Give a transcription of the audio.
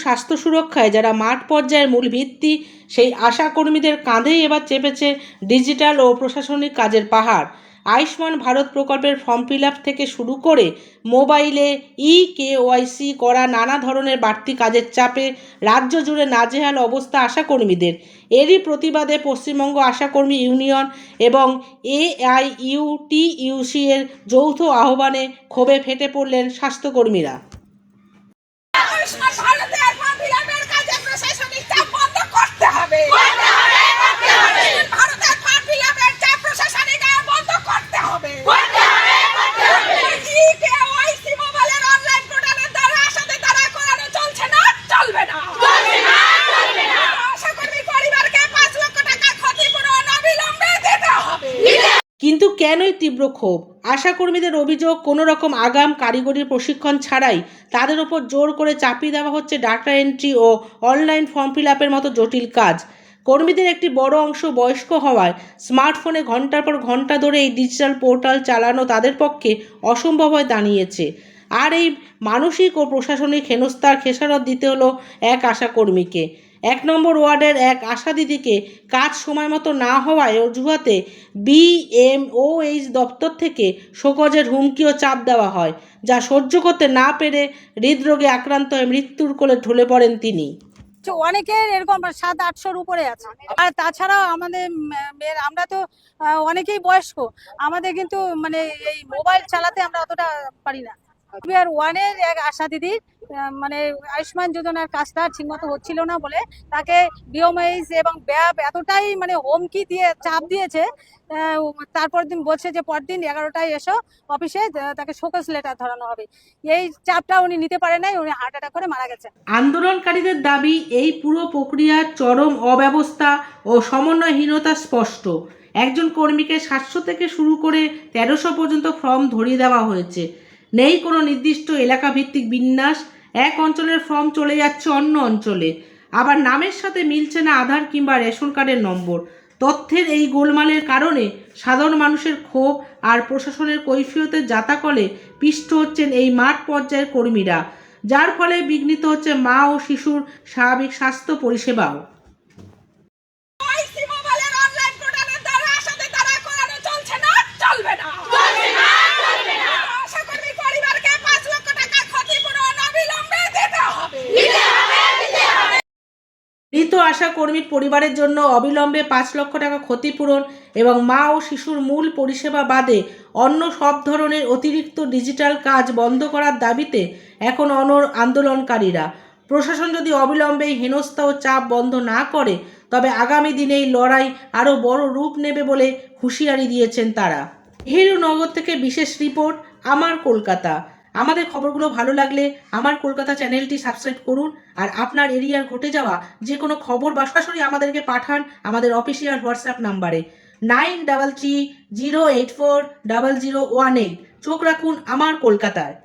স্বাস্থ্য সুরক্ষায় যারা মাঠ পর্যায়ের মূল ভিত্তি, সেই আশাকর্মীদের কাঁধেই এবার চেপেছে ডিজিটাল ও প্রশাসনিক কাজের পাহাড়। আয়ুষ্মান ভারত প্রকল্পের ফর্ম ফিল আপ থেকে শুরু করে মোবাইলে KYC করা নানা ধরনের বাড়তি কাজের চাপে রাজ্য জুড়ে নাজেহাল অবস্থা আশাকর্মীদের। এরই প্রতিবাদে পশ্চিমবঙ্গ আশাকর্মী ইউনিয়ন এবং AIUTUC এর যৌথ আহ্বানে ক্ষোভে ফেটে পড়লেন স্বাস্থ্যকর্মীরা। কিন্তু কেনই তীব্র ক্ষোভ? আশাকর্মীদের অভিযোগ, কোনো রকম আগাম কারিগরি প্রশিক্ষণ ছাড়াই তাদের ওপর জোর করে চাপিয়ে দেওয়া হচ্ছে ডাটা এন্ট্রি ও অনলাইন ফর্ম ফিল আপের মতো জটিল কাজ। কর্মীদের একটি বড় অংশ বয়স্ক হওয়ায় স্মার্টফোনে ঘন্টার পর ঘন্টা ধরে এই ডিজিটাল পোর্টাল চালানো তাদের পক্ষে অসম্ভব হয়ে দাঁড়িয়েছে। আর এই মানসিক ও প্রশাসনিক হেনস্থার খেসারত দিতে হলো এক আশাকর্মীকে। 1 নম্বর ওয়ার্ডের এক আশা দিদিকে কাজ সময় মতো না হওয়ায় অজুহাতে BMOH দপ্তর থেকে শোকজের হুমকি ও চাপ দেওয়া হয়, যা সহ্য করতে না পেরে হৃদরোগে আক্রান্ত হয়ে মৃত্যুর কোলে ঢলে পড়েন তিনি। অনেকের এরকম 700-800-র উপরে আছে। আর তাছাড়াও আমাদের মেয়ের, আমরা তো অনেকেই বয়স্ক, আমাদের কিন্তু মানে এই মোবাইল চালাতে আমরা অতটা পারি না। 1-এর এক আশা দিদির মানে আয়ুষ্মান যোজনার কাজটা ঠিকমতো হচ্ছিল না বলে তাকে BMOH এবং BAB এতটাই মানে হুমকি দিয়ে চাপ দিয়েছে। তারপর দিন বলছে যে পরদিন 11টায় এসো অফিসে, তাকে শোকজ লেটার ধরানো হবে। এই চাপটা উনি নিতে পারে নাই, উনি হার্ট অ্যাটাক করে মারা গেছেন। আন্দোলনকারীদের দাবি, এই পুরো প্রক্রিয়ার চরম অব্যবস্থা ও সমন্বয়হীনতা স্পষ্ট। একজন কর্মীকে 700 থেকে শুরু করে 1300 পর্যন্ত ফর্ম ধরিয়ে দেওয়া হয়েছে। নেই কোনো নির্দিষ্ট এলাকা ভিত্তিক বিন্যাস। এক অঞ্চলের ফর্ম চলে যাচ্ছে অন্য অঞ্চলে, আবার নামের সাথে মিলছে না আধার কিংবা রেশন কার্ডের নম্বর। তথ্যের এই গোলমালের কারণে সাধারণ মানুষের ক্ষোভ আর প্রশাসনের কৈফিয়তের জাতাকলে পিষ্ট হচ্ছেন এই মাঠ পর্যায়ের কর্মীরা, যার ফলে বিঘ্নিত হচ্ছে মা ও শিশুর স্বাভাবিক স্বাস্থ্য পরিষেবাও। মৃত আশা কর্মীর পরিবারের জন্য অবিলম্বে 5 লক্ষ টাকা ক্ষতিপূরণ এবং মা ও শিশুর মূল পরিষেবা বাদে অন্য সব ধরনের অতিরিক্ত ডিজিটাল কাজ বন্ধ করার দাবিতে এখন অনড় আন্দোলনকারীরা। প্রশাসন যদি অবিলম্বে হেনস্থা ও চাপ বন্ধ না করে, তবে আগামী দিনে এই লড়াই আরও বড় রূপ নেবে বলে হুঁশিয়ারি দিয়েছেন তারা। হিরুনগর থেকে বিশেষ রিপোর্ট, আমার কলকাতা। আমাদের খবরগুলো ভালো লাগলে আমার কলকাতা চ্যানেলটি সাবস্ক্রাইব করুন, আর আপনার এরিয়ার ঘটে যাওয়া যে কোনো খবর বা সরাসরি আমাদেরকে পাঠান আমাদের অফিসিয়াল হোয়াটসঅ্যাপ নাম্বারে 9330840018। চোখ রাখুন আমার কলকাতায়।